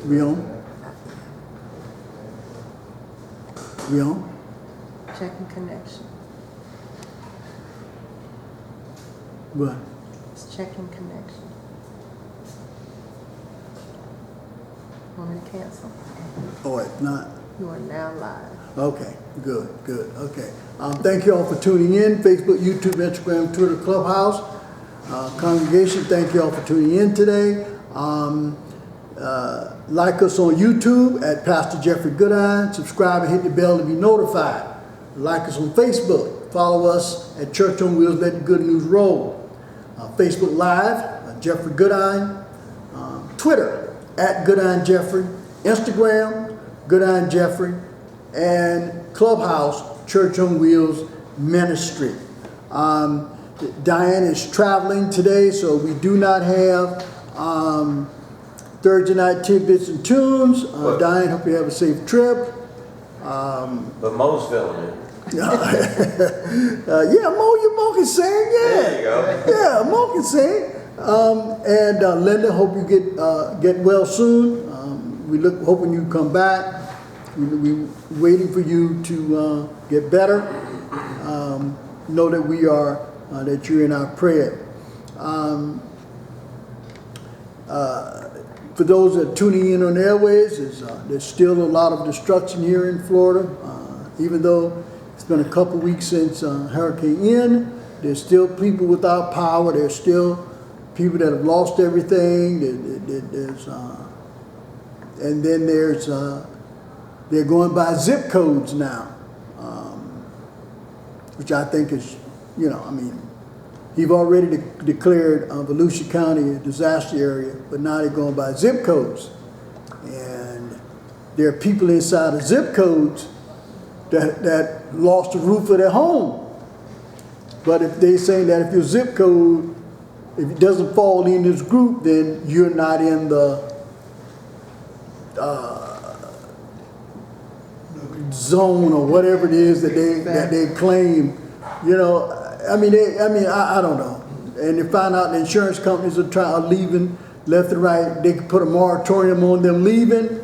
We on? We on? Checking connection. What? It's checking connection. Want me to cancel? Oh, it's not. You are now live. Okay, good, good. Okay. Thank you all for tuning in. Facebook, YouTube, Instagram, Twitter, Clubhouse. Congregation, thank you all for tuning in today. Like us on YouTube at Pastor Jeffrey Goodine. Subscribe and hit the bell to be notified. Like us on Facebook. Follow us at Church on Wheels, Let the Good News Roll. Facebook Live, Jeffrey Goodine. Twitter, at Goodine Jeffrey. Instagram, Goodine Jeffrey. And Clubhouse, Church on Wheels Ministry. Diane is traveling today, so we do not have Thursday night tidbits and tunes. Diane, hope you have a safe trip. But Mo's filming it. Yeah, Mo can sing. Yeah, There you go. Yeah, Mo can sing. And Linda, hope you get well soon. We hoping you come back. We waiting for you to get better. Know that we are that you're in our prayer. For those that are tuning in on airways, there's still a lot of destruction here in Florida. Even though it's been a couple weeks since Hurricane Ian, there's still people without power. There's still people that have lost everything. And then they're going by zip codes now, which I think is, he've already declared Volusia County a disaster area, but now they're going by zip codes. And there are people inside of zip codes that lost the roof of their home. But if they're saying that if your zip code, if it doesn't fall in this group, then you're not in the zone or whatever it is that they claim. I don't know. And they find out the insurance companies are leaving left and right. They could put a moratorium on them leaving.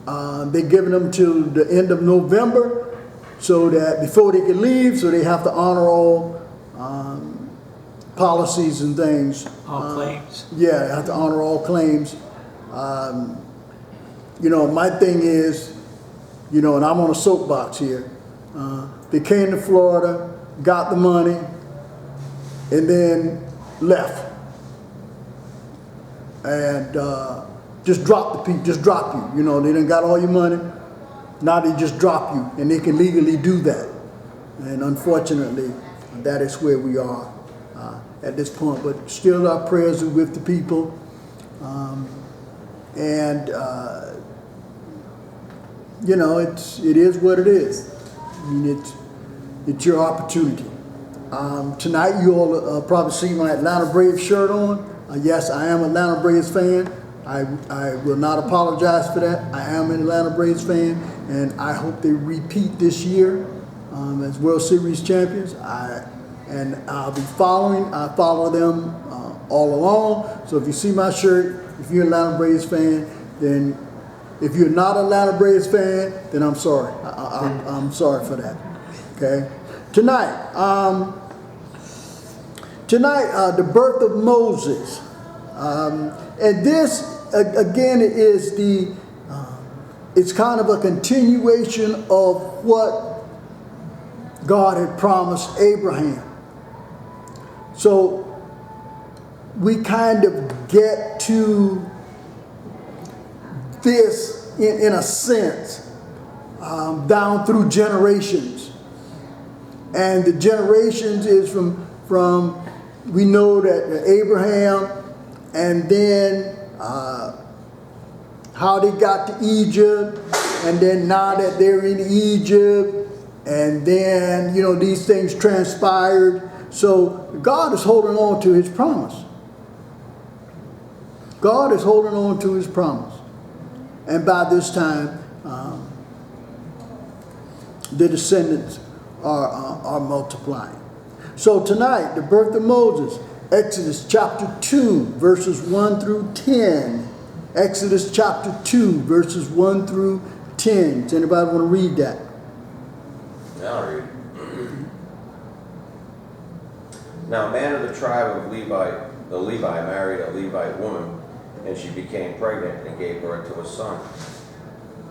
They're giving them till the end of November, so that before they can leave, so they have to honor all policies and things. All claims. Yeah, they have to honor all claims. My thing is, and I'm on a soapbox here. They came to Florida, got the money, and then left. And just drop the people, just drop you. They done got all your money. Now they just drop you, and they can legally do that. And unfortunately, that is where we are at this point. But still, our prayers are with the people. It is what it is. It's your opportunity. Tonight, you all probably see my Atlanta Braves shirt on. Yes, I am an Atlanta Braves fan. I will not apologize for that. I am an Atlanta Braves fan, and I hope they repeat this year as World Series champions. I'll be following. I follow them all along. So if you see my shirt, if you're an Atlanta Braves fan, then if you're not an Atlanta Braves fan, then I'm sorry. I'm sorry for that. Okay. Tonight, the birth of Moses, and this again is it's kind of a continuation of what God had promised Abraham. So we kind of get to this in a sense down through generations, and the generations is from we know that Abraham, and then how they got to Egypt, and then now that they're in Egypt, and then these things transpired. So God is holding on to his promise. God is holding on to his promise. And by this time, the descendants are multiplying. So tonight, the birth of Moses, Exodus chapter 2, verses 1 through 10. Exodus chapter 2, verses 1 through 10. Does anybody want to read that? I'll read. Now a man of the tribe of Levi married a Levite woman, and she became pregnant and gave birth to a son.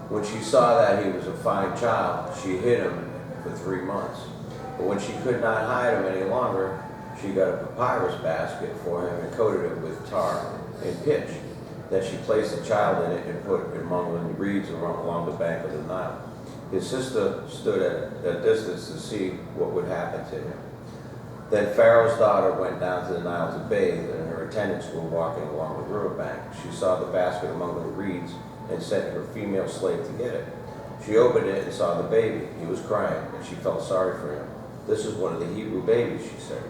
When she saw that he was a fine child, she hid him for 3 months. But when she could not hide him any longer, she got a papyrus basket for him and coated it with tar and pitch. Then she placed the child in it and put it among the reeds along the bank of the Nile. His sister stood at a distance to see what would happen to him. Then Pharaoh's daughter went down to the Nile to bathe, and her attendants were walking along the riverbank. She saw the basket among the reeds and sent her female slave to get it. She opened it and saw the baby. He was crying, and she felt sorry for him. "This is one of the Hebrew babies," she said.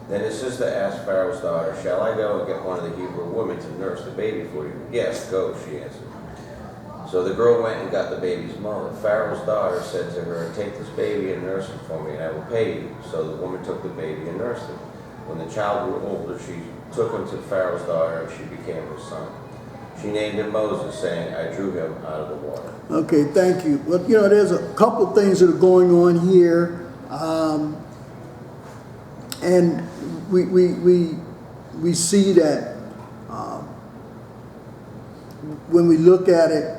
Then his sister asked Pharaoh's daughter, "Shall I go and get one of the Hebrew women to nurse the baby for you?" "Yes, go," she answered. So the girl went and got the baby's mother. Pharaoh's daughter said to her, "Take this baby and nurse him for me, and I will pay you." So the woman took the baby and nursed him. When the child grew older, she took him to Pharaoh's daughter, and she became her son. She named him Moses, saying, "I drew him out of the water." Okay, thank you. Well, there's a couple of things that are going on here. And we see that when we look at it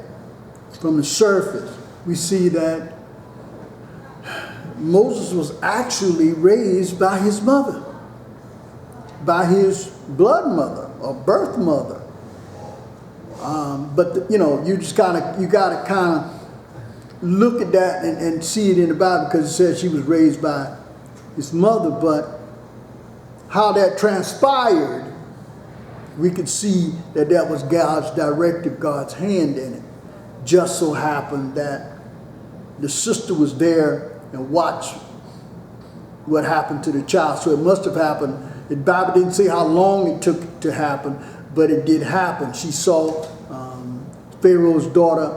from the surface, we see that Moses was actually raised by his mother, by his blood mother or birth mother. But you gotta kind of look at that and see it in the Bible, because it says she was raised by his mother. But how that transpired, we could see that was God's directive, God's hand in it. Just so happened that the sister was there and watched what happened to the child. So it must have happened. The Bible didn't say how long it took to happen, but it did happen. She saw Pharaoh's daughter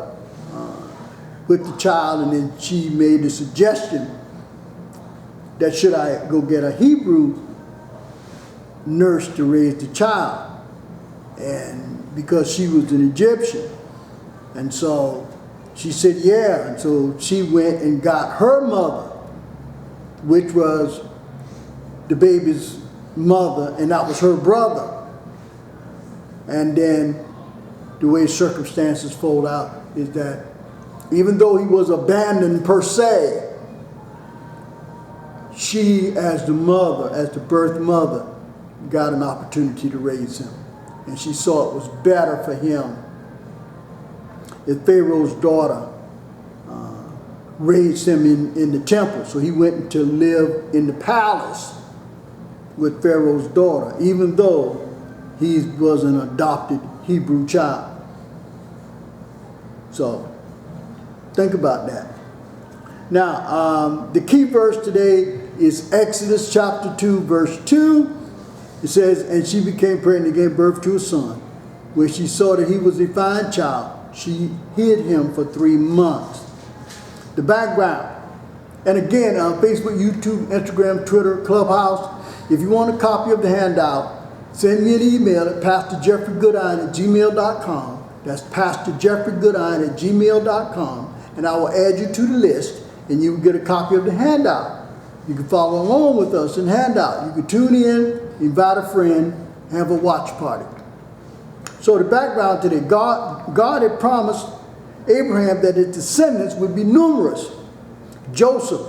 with the child, and then she made the suggestion that should I go get a Hebrew nurse to raise the child, and because she was an Egyptian. And so she said yeah, and so she went and got her mother, which was the baby's mother, and that was her brother. And then the way circumstances fold out is that even though he was abandoned per se, she, as the mother, as the birth mother, got an opportunity to raise him. And she saw it was better for him if Pharaoh's daughter raised him in the temple. So he went to live in the palace with Pharaoh's daughter, even though he was an adopted Hebrew child. So think about that. Now, the key verse today is Exodus chapter 2, verse 2. It says, "And she became pregnant and gave birth to a son. When she saw that he was a fine child, she hid him for 3 months." The background. And again, on Facebook, YouTube, Instagram, Twitter, Clubhouse, if you want a copy of the handout, send me an email at pastorjeffreygoodine@gmail.com. That's pastorjeffreygoodine@gmail.com. And I will add you to the list, and you will get a copy of the handout. You can follow along with us in handout. You can tune in, invite a friend, have a watch party. So the background today, God had promised Abraham that his descendants would be numerous. Joseph,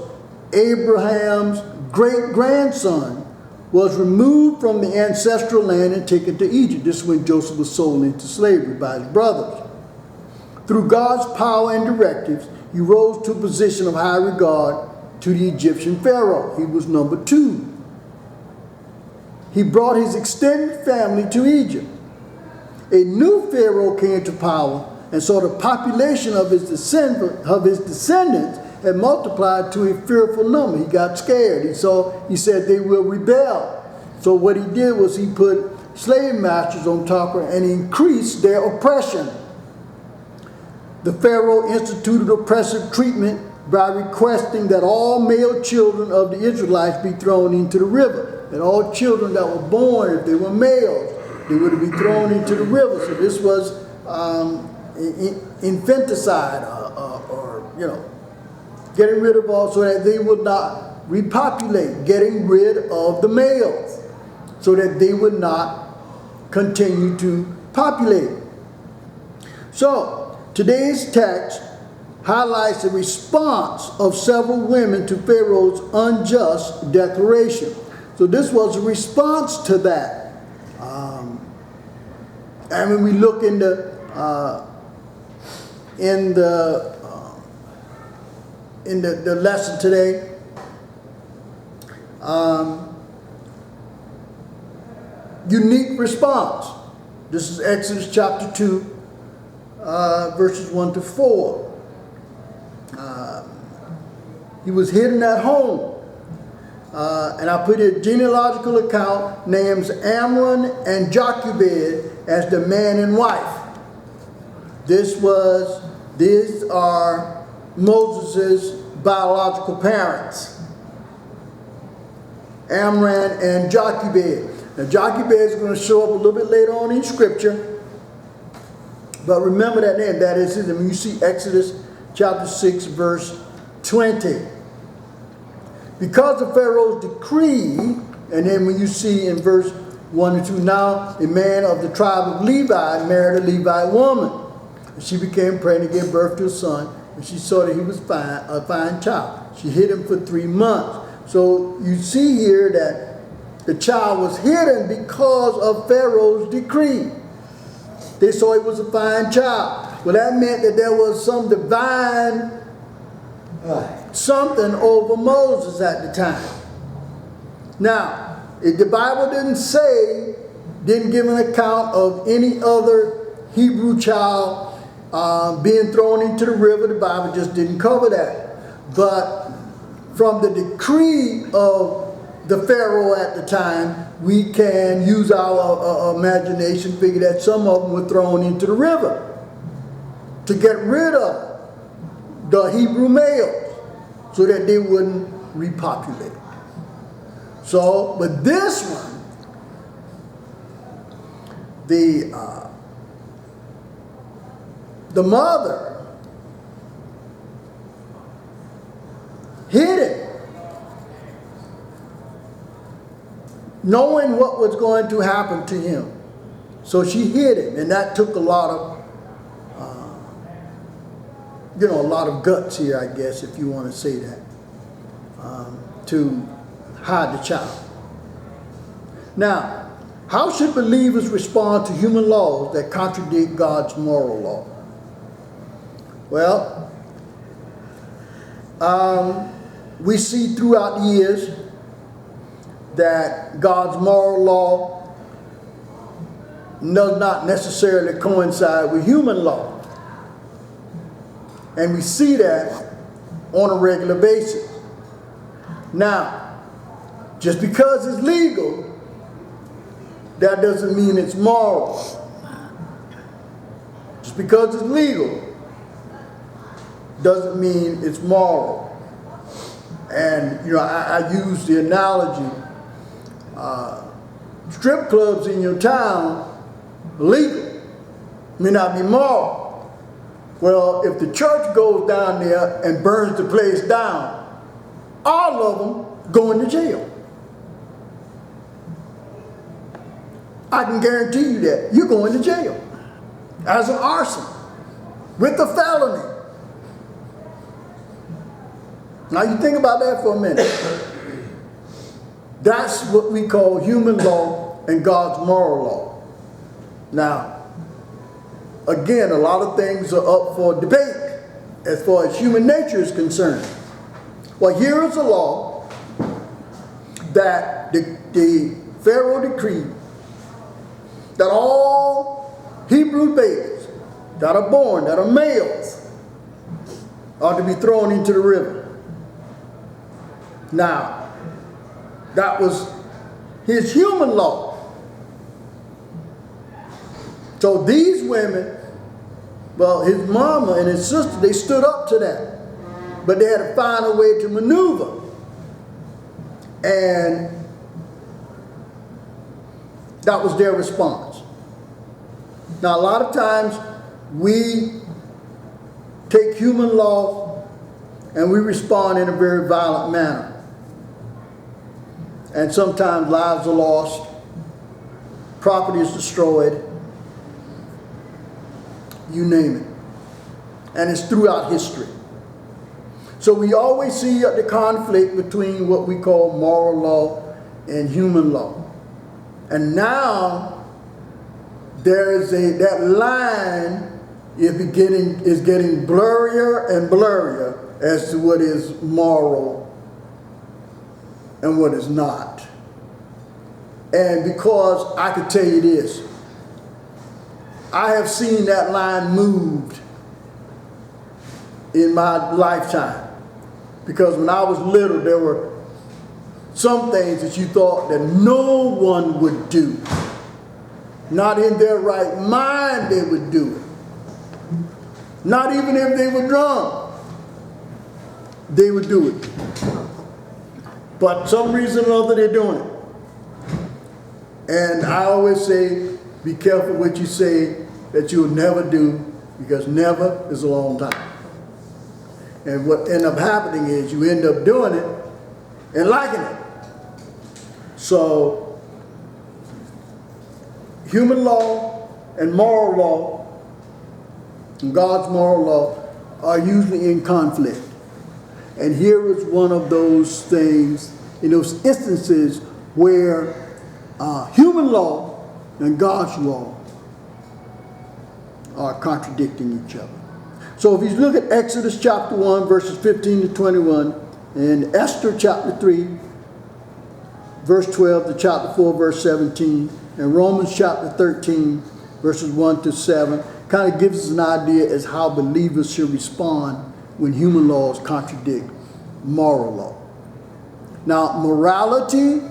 Abraham's great-grandson, was removed from the ancestral land and taken to Egypt. This is when Joseph was sold into slavery by his brothers. Through God's power and directives, he rose to a position of high regard to the Egyptian Pharaoh. He was number 2. He brought his extended family to Egypt. A new Pharaoh came to power, and so the population of his descendants had multiplied to a fearful number. He got scared. He said they will rebel. So what he did was he put slave masters on top of it and increased their oppression. The Pharaoh instituted oppressive treatment by requesting that all male children of the Israelites be thrown into the river. And all children that were born, if they were males, they would be thrown into the river. So this was infanticide or getting rid of all so that they would not repopulate, getting rid of the males so that they would not continue to populate. So today's text highlights the response of several women to Pharaoh's unjust declaration. So this was a response to that. And when we look in the lesson today, unique response. This is Exodus chapter 2, verses 1 to 4. He was hidden at home. And I put a genealogical account, names Amram and Jochebed as the man and wife. These are Moses' biological parents, Amram and Jochebed. Now Jochebed is going to show up a little bit later on in Scripture, but remember that name. That is it. When you see Exodus chapter 6, verse 20. Because of Pharaoh's decree, and then when you see in verse 1 and 2, now a man of the tribe of Levi married a Levite woman. And she became pregnant and gave birth to a son, and she saw that he was a fine child. She hid him for 3 months. So you see here that the child was hidden because of Pharaoh's decree. They saw he was a fine child. Well, that meant that there was some divine something over Moses at the time. Now, if the Bible didn't give an account of any other Hebrew child being thrown into the river, the Bible just didn't cover that. But from the decree of the Pharaoh at the time, we can use our imagination, figure that some of them were thrown into the river to get rid of the Hebrew males so that they wouldn't repopulate. So, but this one, the mother hid it, knowing what was going to happen to him. So she hid him, and that took a lot of a lot of guts here, I guess, if you want to say that, to hide the child. Now, how should believers respond to human laws that contradict God's moral law? Well, we see throughout the years that God's moral law does not necessarily coincide with human law. And we see that on a regular basis. Now, just because it's legal, that doesn't mean it's moral. Just because it's legal doesn't mean it's moral. And, I use the analogy, strip clubs in your town are legal, may not be moral. Well, if the church goes down there and burns the place down, all of them go into jail. I can guarantee you that. You're going to jail as an arson with a felony. Now you think about that for a minute. That's what we call human law and God's moral law. Now, again, a lot of things are up for debate as far as human nature is concerned. Well, here is a law that the Pharaoh decreed that all Hebrew babies that are born, that are males, are to be thrown into the river. Now, that was his human law. So these women, well, his mama and his sister, they stood up to that. But they had to find a way to maneuver. And that was their response. Now, a lot of times we take human law and we respond in a very violent manner. And sometimes lives are lost, property is destroyed, you name it. And it's throughout history. So we always see the conflict between what we call moral law and human law. And now there is that line is getting blurrier and blurrier as to what is moral and what is not. And because I can tell you this, I have seen that line moved in my lifetime. Because when I was little, there were some things that you thought that no one would do. Not in their right mind they would do it. Not even if they were drunk, they would do it. But some reason or other they're doing it. And I always say, be careful what you say that you'll never do, because never is a long time. And what ends up happening is you end up doing it and liking it. So, human law and moral law, and God's moral law, are usually in conflict. And here is one of those things, in those instances where human law and God's law are contradicting each other. So if you look at Exodus chapter 1, verses 15 to 21, and Esther chapter 3, verse 12 to chapter 4, verse 17, and Romans chapter 13, verses 1 to 7, kind of gives us an idea as how believers should respond when human laws contradict moral law. Now, morality,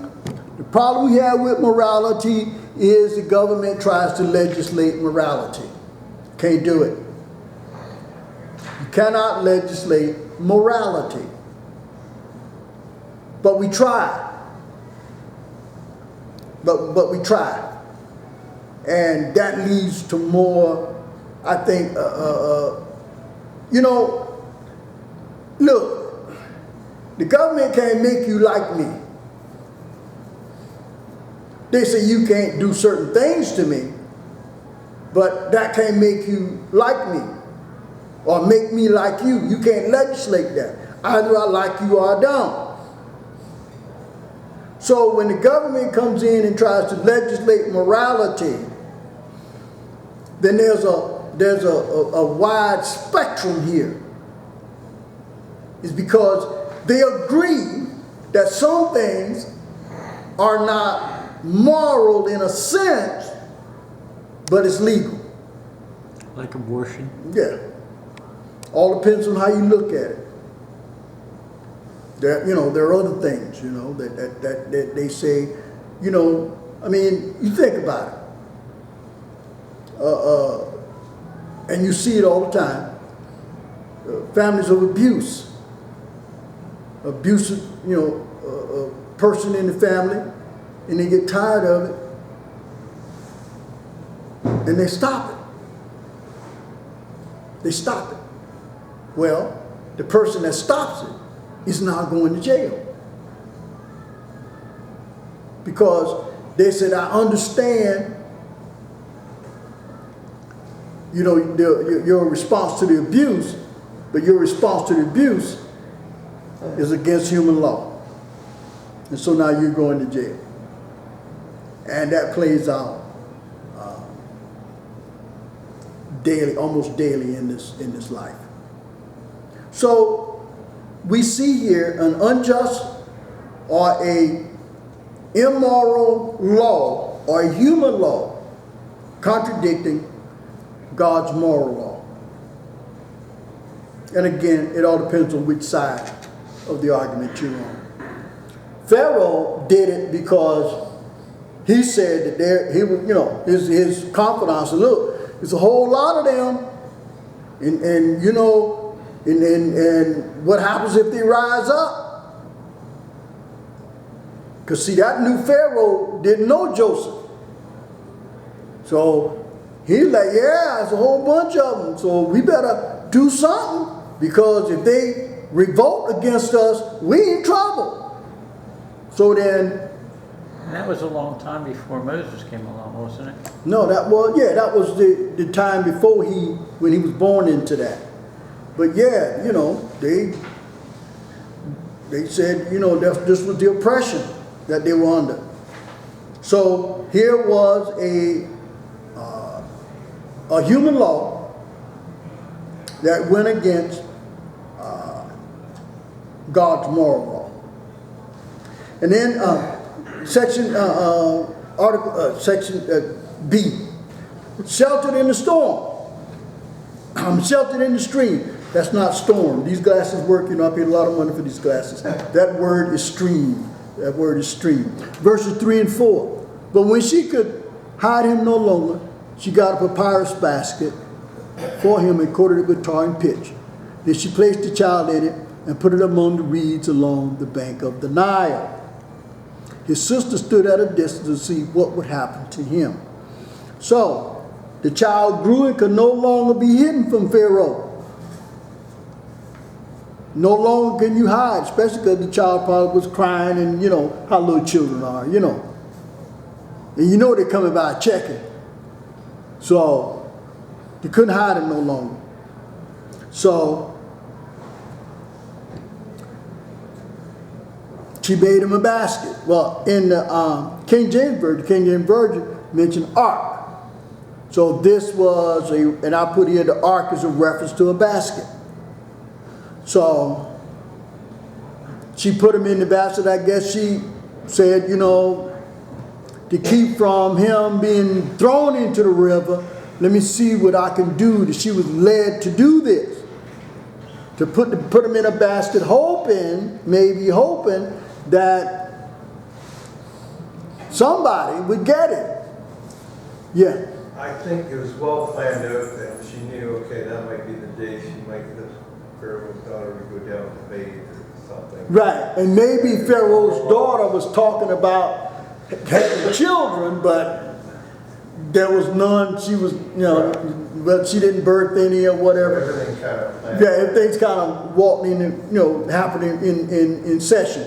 the problem we have with morality is the government tries to legislate morality. Can't do it. You cannot legislate morality. But we try. But we try. And that leads to more, I think, look, the government can't make you like me. They say you can't do certain things to me, but that can't make you like me or make me like you. You can't legislate that. Either I like you or I don't. So when the government comes in and tries to legislate morality, then there's a wide spectrum here. It's because they agree that some things are not moral in a sense, but it's legal. Like abortion? Yeah. All depends on how you look at it. There are other things, that they say, I mean, you think about it. And you see it all the time. Families of abuse. Abusive, a person in the family, and they get tired of it, and they stop it. They stop it. Well, the person that stops it is now going to jail. Because they said, I understand, your response to the abuse, but your response to the abuse is against human law. And so now you're going to jail. And that plays out daily, almost daily in this life. So we see here an unjust or a immoral law or a human law contradicting God's moral law. And again, it all depends on which side of the argument you're on. Pharaoh did it because he said that his confidants said, look, there's a whole lot of them, and what happens if they rise up? Because see, that new Pharaoh didn't know Joseph. So He's like, yeah, it's a whole bunch of them. So we better do something, because if they revolt against us, we in trouble. So then, And that was a long time before Moses came along, wasn't it? no, that was the time before when he was born into that. But yeah, they said, this was the oppression that they were under. So here was a human law that went against God's moral law. And then section B, sheltered in the storm. Sheltered in the stream. That's not storm. These glasses work, I paid a lot of money for these glasses. That word is stream. That word is stream. Verses 3 and 4. But when she could hide him no longer, she got a papyrus basket for him and coated it with tar and pitch. Then she placed the child in it and put it among the reeds along the bank of the Nile. His sister stood at a distance to see what would happen to him. So the child grew and could no longer be hidden from Pharaoh. No longer can you hide, especially because the child probably was crying, and how little children are, And they're coming by checking. So they couldn't hide him no longer. So she made him a basket. Well, in the King James Version mentioned ark. So this was and I put here the ark is a reference to a basket. So she put him in the basket. I guess she said, to keep from him being thrown into the river, let me see what I can do. She was led to do this, to put him in a basket, maybe hoping that somebody would get it. Yeah. I think it was well planned out that she knew, okay, that might be the day the Pharaoh's daughter would go down to bathe or something. Right, and maybe Pharaoh's daughter was talking about having children, but there was none. She was, but she didn't birth any or whatever. Everything kind of planned. Yeah, everything's kind of walking in, happening in session.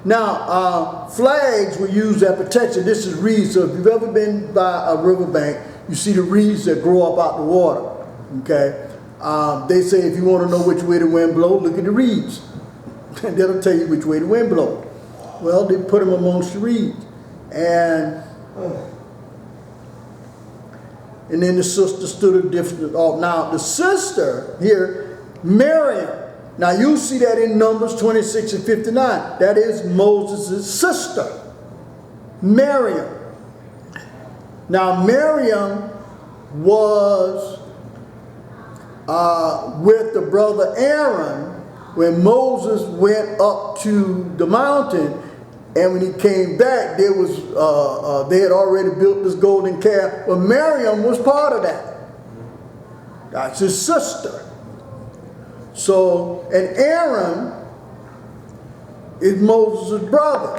Now, flags were used as protection. This is reeds. So if you've ever been by a riverbank, you see the reeds that grow up out the water. Okay, they say if you want to know which way the wind blows, look at the reeds, and that'll tell you which way the wind blows. Well, they put them amongst the reeds, and then the sister stood a different. Now the sister here, Miriam. Now you see that in Numbers 26 and 59. That is Moses' sister, Miriam. Now Miriam was with the brother Aaron when Moses went up to the mountain, and when he came back, they had already built this golden calf. But Miriam was part of that. That's his sister. So, and Aaron is Moses' brother.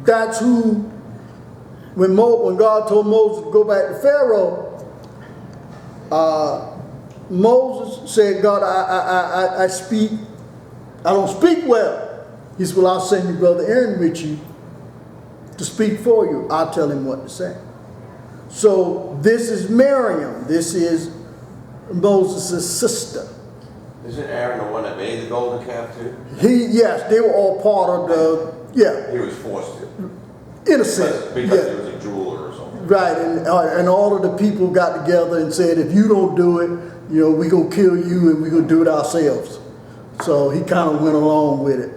That's who, when God told Moses to go back to Pharaoh, Moses said, God, I don't speak well. He said, well, I'll send your brother Aaron with you to speak for you. I'll tell him what to say. So this is Miriam. This is Moses' sister. Isn't Aaron the one that made the golden calf too? Yes, they were all part of the, He was forced to. in a sense. Because he was a jeweler or something. Right, and all of the people got together and said, if you don't do it, we're going to kill you and we're going to do it ourselves. So he kind of went along with it.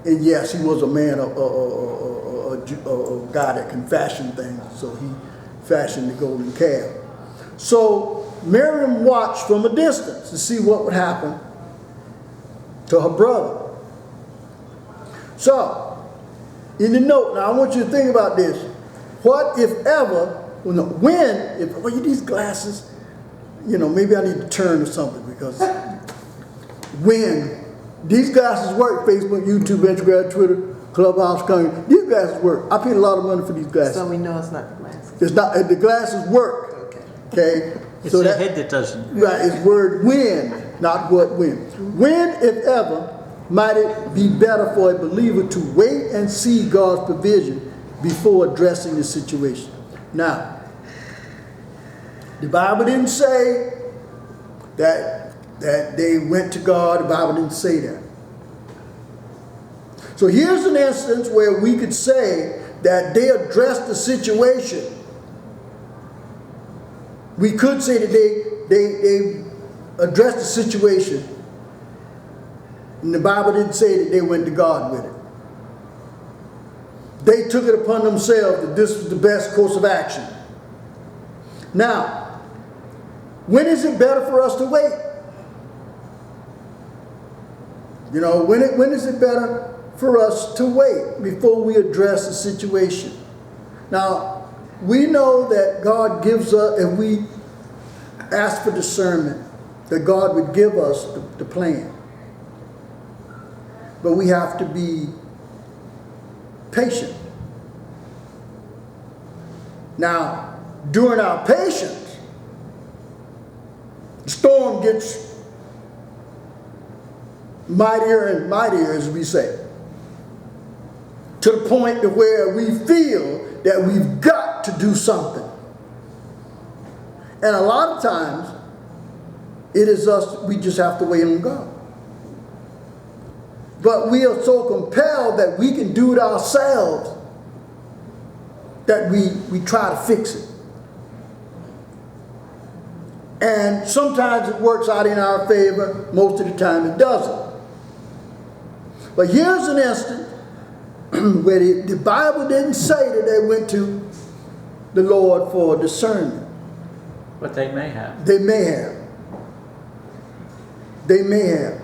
And yes, he was a man, a guy that can fashion things. So he fashioned the golden calf. So Miriam watched from a distance to see what would happen to her brother. So, in the note, now I want you to think about this. What if ever, these glasses, maybe I need to turn or something, because when these glasses work, Facebook, YouTube, Instagram, Twitter, Clubhouse, these glasses work. I paid a lot of money for these glasses. So we know it's not the glasses. It's not, the glasses work. Okay. Okay? It's So the that, head that doesn't. right, it's word when, not what when. When, if ever, might it be better for a believer to wait and see God's provision before addressing the situation? Now, the Bible didn't say that they went to God. The Bible didn't say that. So here's an instance where we could say that they addressed the situation. We could say that they addressed the situation, and the Bible didn't say that they went to God with it. They took it upon themselves that this was the best course of action. Now, when is it better for us to wait? You know, when is it better for us to wait before we address the situation? Now, we know that God gives us, if we ask for discernment, that God would give us the plan. But we have to be patient. Now, during our patience, the storm gets mightier and mightier, as we say, to the point to where we feel that we've got to do something. And a lot of times, it is us, we just have to wait on God. But we are so compelled that we can do it ourselves that we try to fix it. And sometimes it works out in our favor, most of the time it doesn't. But here's an instance where the Bible didn't say that they went to the Lord for discernment. But they may have. They may have. They may have.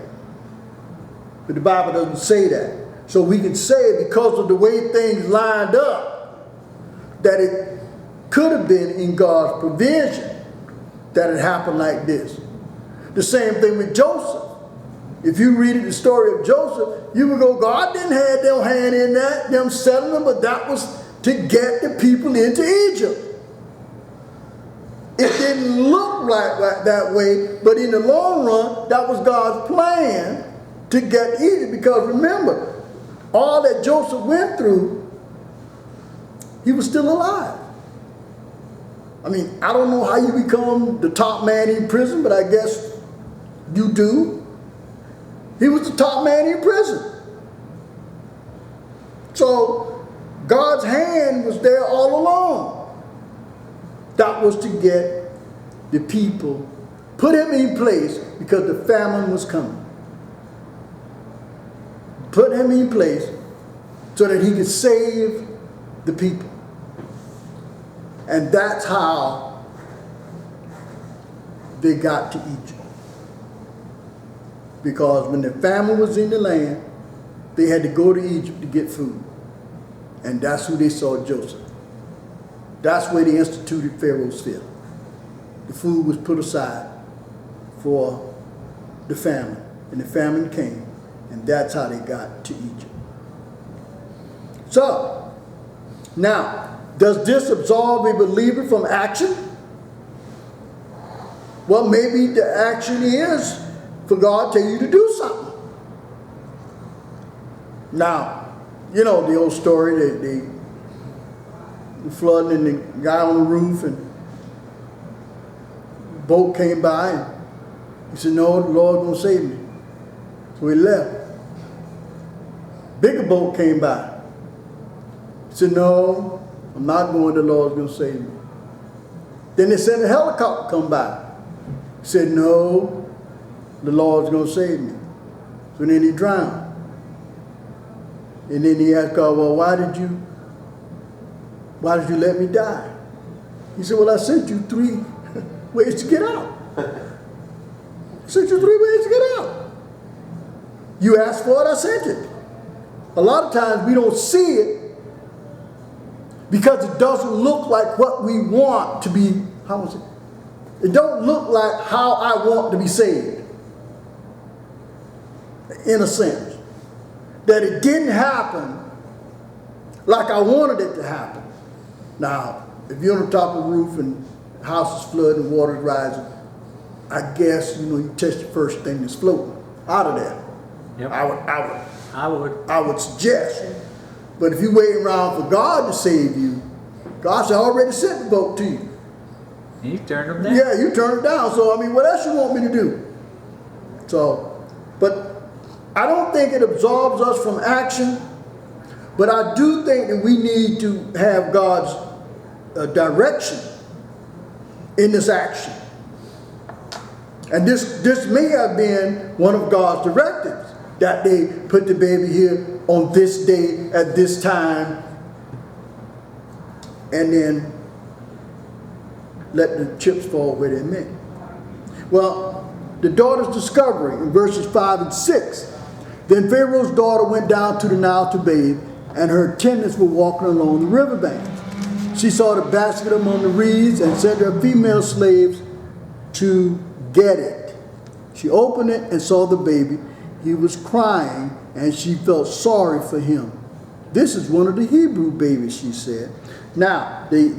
But the Bible doesn't say that. So we can say because of the way things lined up, that it could have been in God's provision that it happened like this. The same thing with Joseph. If you read the story of Joseph, you would go, God didn't have their hand in that, them selling them, but that was to get the people into Egypt. It didn't look like that way, but in the long run, that was God's plan to get Egypt. Because remember, all that Joseph went through, he was still alive. I mean, I don't know how you become the top man in prison, but I guess you do. He was the top man in prison. So God's hand was there all along. That was to get the people, put him in place because the famine was coming. Put him in place so that he could save the people. And that's how they got to Egypt. Because when the famine was in the land, they had to go to Egypt to get food. And that's who they saw Joseph. That's where they instituted Pharaoh's fear. The food was put aside for the famine. And the famine came. And that's how they got to Egypt. So, now, does this absolve a believer from action? Well, maybe the action is for God to tell you to do something. Now, you know the old story, the flooding and the guy on the roof, and the boat came by, and he said, no, the Lord's going to save me. So he left. Bigger boat came by. He said, no, I'm not going, the Lord's going to save me. Then they sent a helicopter come by. He said, no, the Lord's going to save me. So then he drowned. And then he asked God, well, why did you let me die? He said, well, I sent you 3 ways to get out. I sent you 3 ways to get out. You asked for it, I sent it. A lot of times we don't see it because it doesn't look like what we want to be. How was it? It don't look like how I want to be saved. In a sense. That it didn't happen like I wanted it to happen. Now, if you're on the top of the roof and the house is flooding, water's rising, I guess, you touch the first thing that's floating out of there. Yep. I would suggest. But if you're waiting around for God to save you, God's already sent the boat to you. You turned them down. Yeah, you turn it down. So, what else you want me to do? So, but I don't think it absolves us from action, but I do think that we need to have God's direction in this action. And this may have been one of God's directives, that they put the baby here on this day at this time, and then let the chips fall where they may. Well, the daughter's discovery in verses 5 and 6. Then Pharaoh's daughter went down to the Nile to bathe, and her attendants were walking along the riverbank. She saw the basket among the reeds and sent her female slaves to get it. She opened it and saw the baby. He was crying, and she felt sorry for him. This is one of the Hebrew babies, she said. Now, the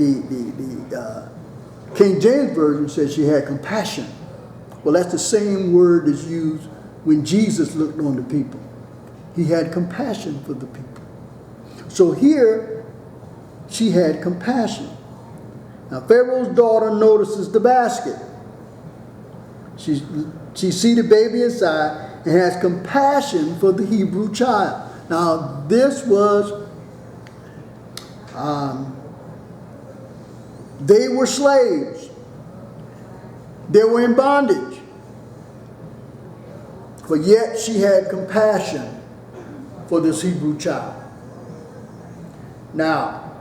King James Version says she had compassion. Well, that's the same word that's used when Jesus looked on the people. He had compassion for the people. So here, she had compassion. Now, Pharaoh's daughter notices the basket. She sees the baby inside and has compassion for the Hebrew child. Now, this was, they were slaves. They were in bondage. But yet she had compassion for this Hebrew child. Now,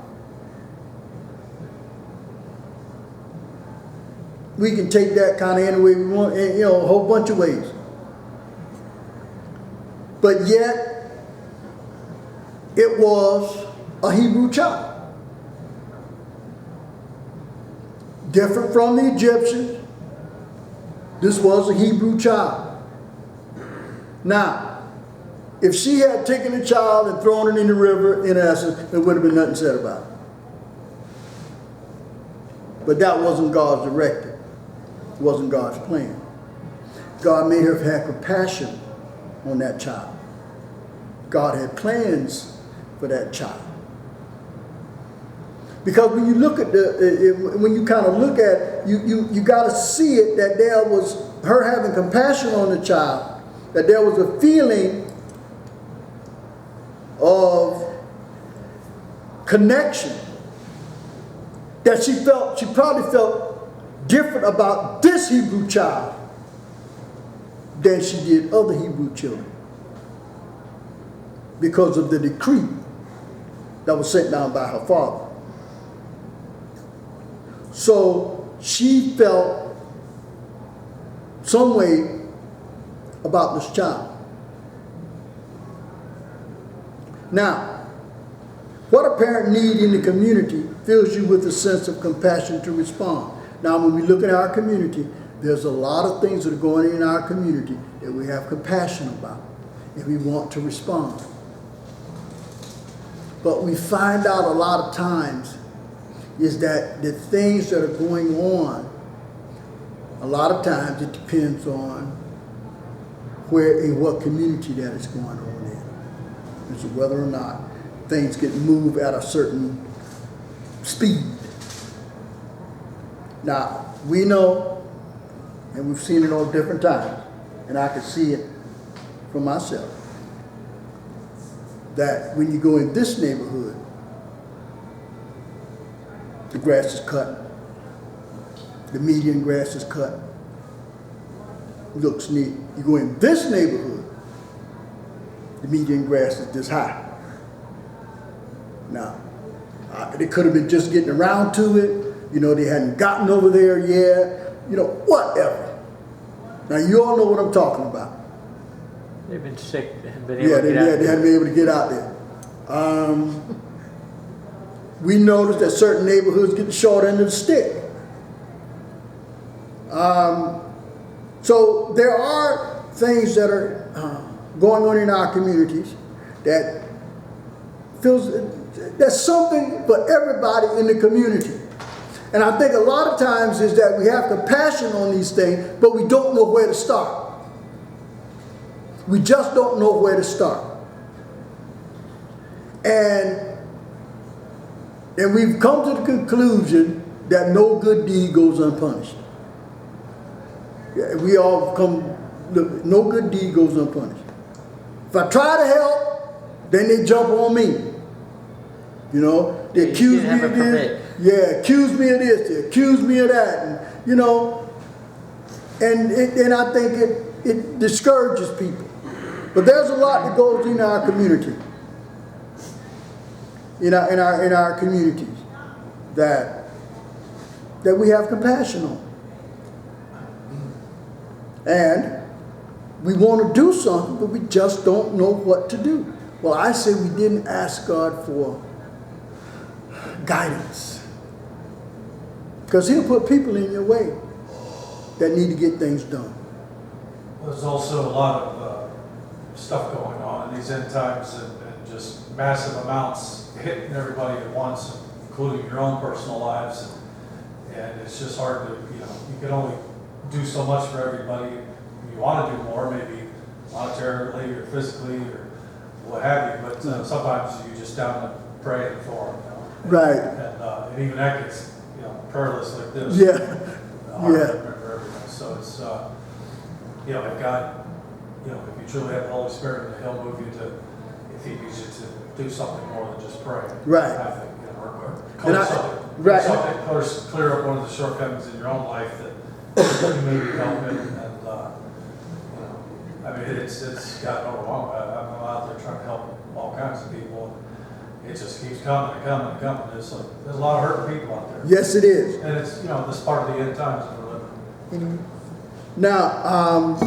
we can take that kind of any way we want, a whole bunch of ways. But yet, it was a Hebrew child. Different from the Egyptians, this was a Hebrew child. Now, if she had taken the child and thrown it in the river, in essence, there would have been nothing said about it. But that wasn't God's directive. It wasn't God's plan. God may have had compassion on that child. God had plans for that child. Because when you look at when you kind of look at, you got to see it that there was her having compassion on the child, that there was a feeling of connection, that she probably felt different about this Hebrew child than she did other Hebrew children, because of the decree that was sent down by her father. So she felt some way about this child. Now, what a parent need in the community fills you with a sense of compassion to respond. Now, when we look at our community, there's a lot of things that are going on in our community that we have compassion about and we want to respond. But we find out a lot of times is that the things that are going on, a lot of times it depends on where, in what community that is going on in. And so whether or not things get moved at a certain speed. Now, we know, and we've seen it on different times, and I can see it for myself, that when you go in this neighborhood, the grass is cut, the median grass is cut, looks neat. You go in this neighborhood, the median grass is this high. Now, they could have been just getting around to it, they hadn't gotten over there yet, whatever. Now, you all know what I'm talking about. They've been sick. They haven't been able to get out they hadn't been able to get out there. We noticed that certain neighborhoods get the short end of the stick. So there are things that are going on in our communities that feels There's something for everybody in the community. And I think a lot of times is that we have compassion on these things, but we don't know where to start. We just don't know where to start. And we've come to the conclusion that no good deed goes unpunished. Yeah, we all come, look, no good deed goes unpunished. If I try to help, then they jump on me. You know, they You accuse didn't me have of a this. Yeah, accuse me of this, they accuse me of that. And, you know, and I think it discourages people. But there's a lot that goes in our community. In our communities that we have compassion on. And we want to do something, but we just don't know what to do. Well, I say we didn't ask God for guidance. Because He'll put people in your way that need to get things done. There's also a lot of stuff going on in these end times and just massive amounts hitting everybody at once, including your own personal lives. And it's just hard to, you can only do so much for everybody. You want to do more, maybe monetarily or physically or what have you, but sometimes you just down to praying for them. Right. And even that gets, prayer lists like this. Yeah. Hard to Yeah. remember everything. So it's, if God, if you truly have the Holy Spirit, then He'll move you to, if He needs you to do something more than just pray. Right. Have it, or clear something. right. Clear up one of the shortcomings in your own life that you may be helping. And, it's gotten overwhelming. I'm out there trying to help all kinds of people. It just keeps coming and coming and coming. There's a lot of hurting people out there. Yes, it is. And it's, this part of the end times that we're living. Now,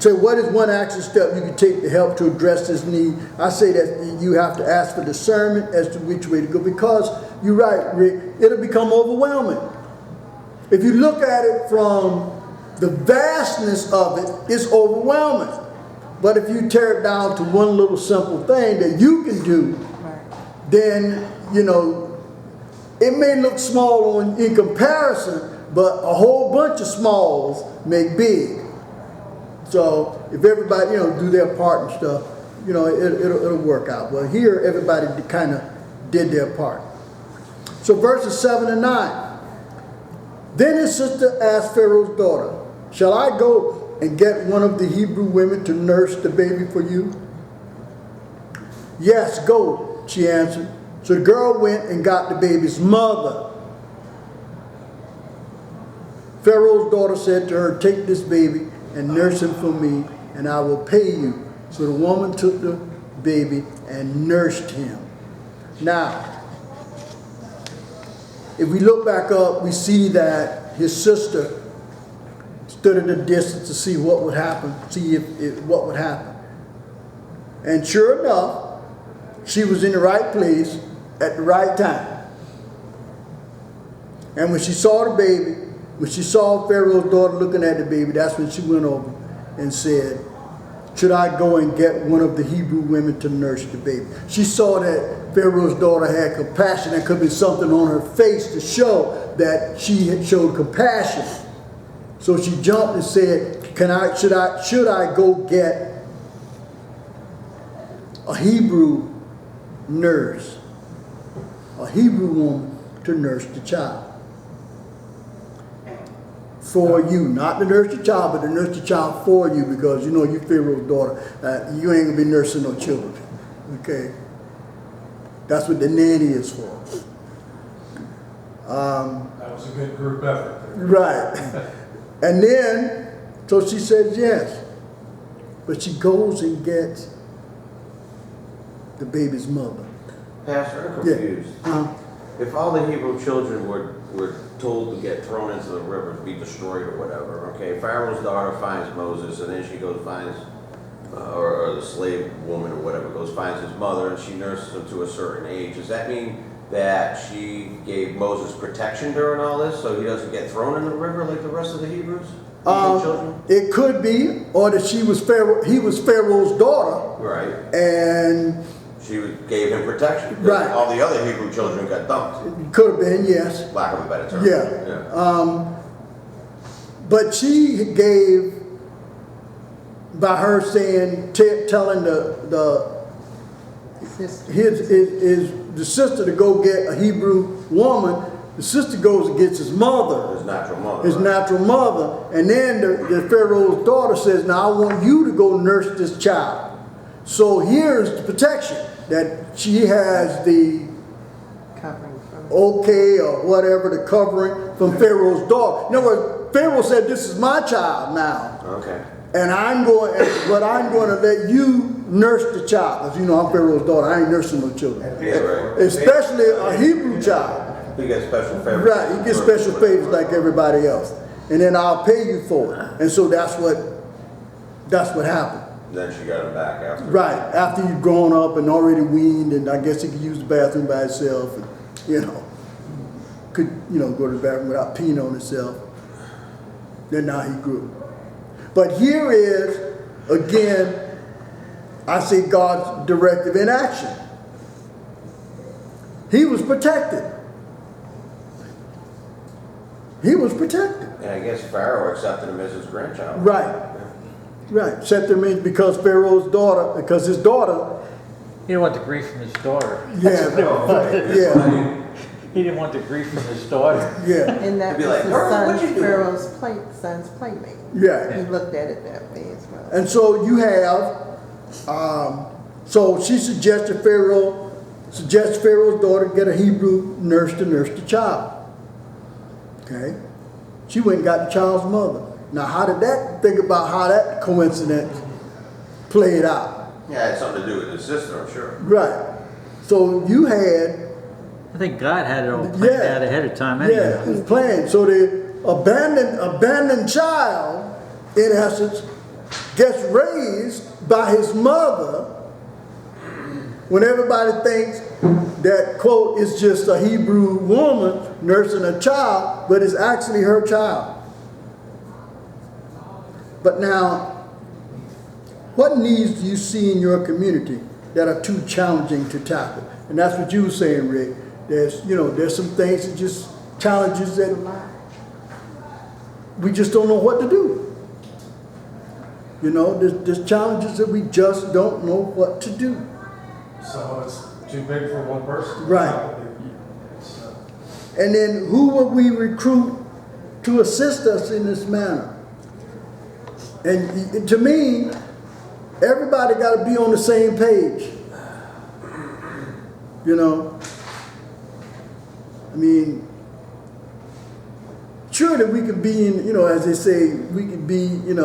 so what is one action step you can take to help to address this need? I say that you have to ask for discernment as to which way to go, because you're right, Rick, it'll become overwhelming. If you look at it from the vastness of it, it's overwhelming. But if you tear it down to one little simple thing that you can do, then, it may look small in comparison, but a whole bunch of smalls make big. So if everybody, do their part and stuff, it'll work out. Well, here everybody kind of did their part. So verses 7 and 9. Then his sister asked Pharaoh's daughter, "Shall I go and get one of the Hebrew women to nurse the baby for you?" "Yes, go," she answered. So the girl went and got the baby's mother. Pharaoh's daughter said to her, "Take this baby and nurse him for me, and I will pay you." So the woman took the baby and nursed him. Now, if we look back up, we see that his sister stood at a distance to see what would happen, what would happen. And sure enough, she was in the right place at the right time. And when she saw the baby, when she saw Pharaoh's daughter looking at the baby, that's when she went over and said, "Should I go and get one of the Hebrew women to nurse the baby?" She saw that Pharaoh's daughter had compassion. There could be something on her face to show that she had showed compassion. So she jumped and said, should I go get a Hebrew nurse, a Hebrew woman to nurse the child? For you, not to nurse the child, but to nurse the child for you, because you Pharaoh's daughter, you ain't gonna be nursing no children, okay? That's what the nanny is for. That was a good group effort there. Right. And then, so she says yes. But she goes and gets the baby's mother. Pastor, I'm confused. Yeah. If all the Hebrew children were told to get thrown into the river to be destroyed or whatever, okay, Pharaoh's daughter finds Moses, and then she goes finds, or the slave woman or whatever finds his mother, and she nurses him to a certain age. Does that mean that she gave Moses protection during all this, so he doesn't get thrown in the river like the rest of the Hebrews? Children? It could be, or that he was Pharaoh's daughter, Right. and gave him protection. Right. All the other Hebrew children got dumped, It could have been, yes. lack of a better term. Yeah. But she gave, by her saying, telling the Sister. the sister to go get a Hebrew woman, the sister goes and gets his mother. His natural mother. His right? natural mother. And then the Pharaoh's daughter says, now I want you to go nurse this child. So here's the protection, that she has the Covering from. okay or whatever, the covering from Pharaoh's daughter. In other words, Pharaoh said, this is my child now. Okay. And I'm going to let you nurse the child. Because you know, I'm Pharaoh's daughter. I ain't nursing no children. Yeah, right. Especially a Hebrew child. He gets special favors. Right, you get special favors like everybody else. And then I'll pay you for it. And so that's what happened. Then she got him back after. Right, after you've grown up and already weaned, and I guess he could use the bathroom by himself, and, could, go to the bathroom without peeing on himself. Then now he grew. But here is, again, I see God's directive in action. He was protected. He was protected. And I guess Pharaoh accepted him as his grandchild. Right. Right. Except means because Pharaoh's daughter, because his daughter. He didn't want the grief from his daughter. Yeah. Yeah. He didn't want the grief from his daughter. Yeah. And that He'd be was like, his "Girl, what you doing?" Pharaoh's son's playmate. Yeah. He looked at it that way as well. And so you have, so she suggested Pharaoh's daughter get a Hebrew nurse to nurse the child. Okay. She went and got the child's mother. Now, think about how that coincidence played out. Yeah, it had something to do with his sister, I'm sure. Right. So you had, I think God had it all planned Yeah. out ahead of time yeah, anyway. it was planned. So the abandoned child, in essence, gets raised by his mother when everybody thinks that, quote, it's just a Hebrew woman nursing a child, but it's actually her child. But now, what needs do you see in your community that are too challenging to tackle? And that's what you were saying, Rick. There's some things that just challenges that we just don't know what to do. There's challenges that we just don't know what to do. So it's too big for one person. Right. It's, And then who will we recruit to assist us in this manner? And to me, everybody got to be on the same page. I mean, sure that we could be in, as they say, we could be, in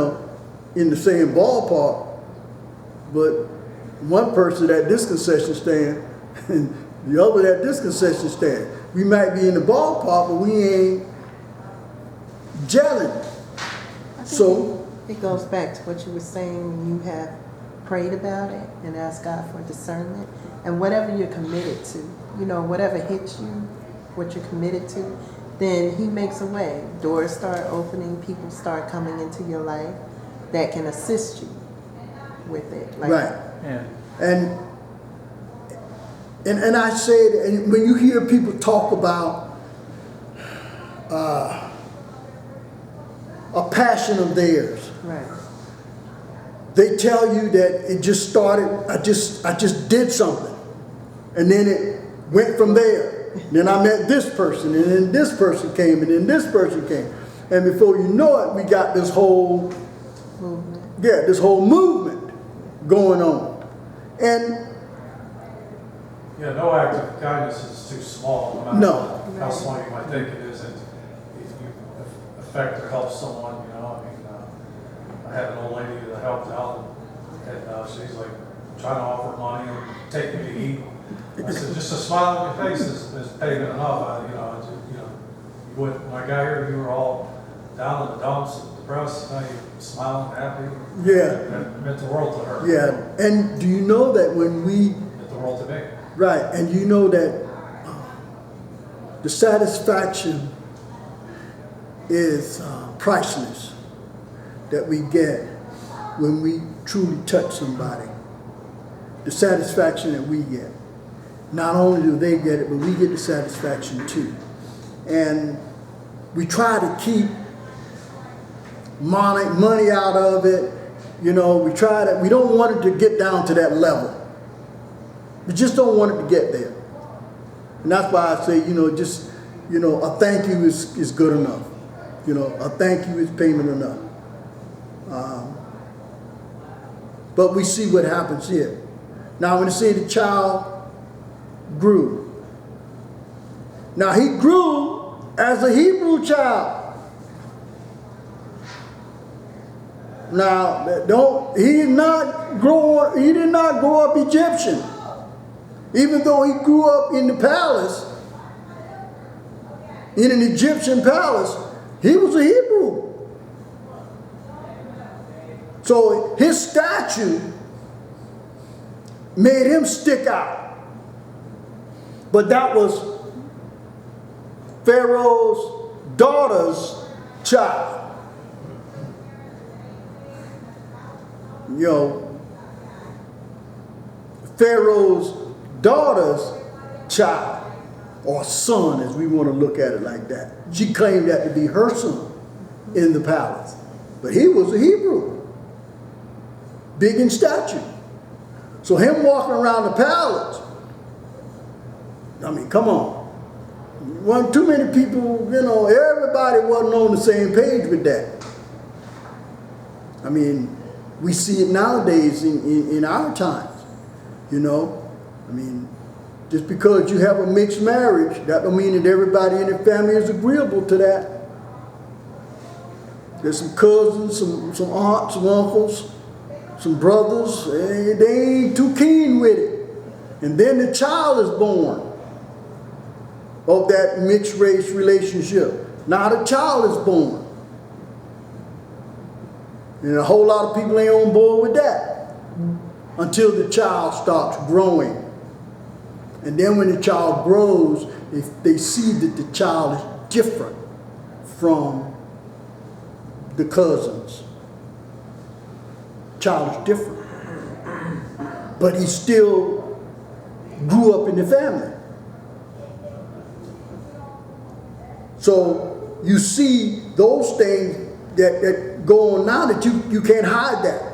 the same ballpark, but one person at this concession stand and the other at this concession stand. We might be in the ballpark, but we ain't gelling. I think So, it goes back to what you were saying when you have prayed about it and asked God for discernment. And whatever you're committed to, whatever hits you, what you're committed to, then He makes a way. Doors start opening, people start coming into your life that can assist you with it. right. Yeah. And I said, and when you hear people talk about a passion of theirs, Right. they tell you that it just started, I just did something. And then it went from there. Then I met this person, and then this person came, and then this person came. And before you know it, we got this whole movement going on. And no act of kindness is too small, no matter No. how small you might think it is. If you affect or help someone, I had an old lady that I helped out, and she's like trying to offer money and take me to eat. I said, just a smile on your face is payment enough. You went, when I got here, you were all down in the dumps, depressed. Now you're smiling, happy. yeah, It meant the world to her. yeah. And do you know that when we, It meant the world to me. right, and you know that the satisfaction is priceless that we get when we truly touch somebody. the satisfaction that we get. Not only do they get it, but we get the satisfaction too. And we try to keep money out of it. You know, we don't want it to get down to that level. We just don't want it to get there. And that's why I say, a thank you is good enough. A thank you is payment enough. But we see what happens here. Now, when you see the child grew. Now, he grew as a Hebrew child. Now, he did not grow up Egyptian. Even though he grew up in the palace, in an Egyptian palace, he was a Hebrew. So his stature made him stick out. But that was Pharaoh's daughter's child. Pharaoh's daughter's child, or son, as we want to look at it like that. She claimed that to be her son in the palace. But he was a Hebrew, big in stature. So him walking around the palace, I mean, come on. Wasn't too many people, everybody wasn't on the same page with that. I mean, we see it nowadays in our times, I mean, just because you have a mixed marriage, that don't mean that everybody in the family is agreeable to that. There's some cousins, some aunts, some uncles, some brothers, they ain't too keen with it. And then the child is born of that mixed race relationship. Now the child is born. And a whole lot of people ain't on board with that until the child starts growing. And then when the child grows, they see that the child is different from the cousins. Child is different. But he still grew up in the family. So you see those things that go on now that you can't hide that.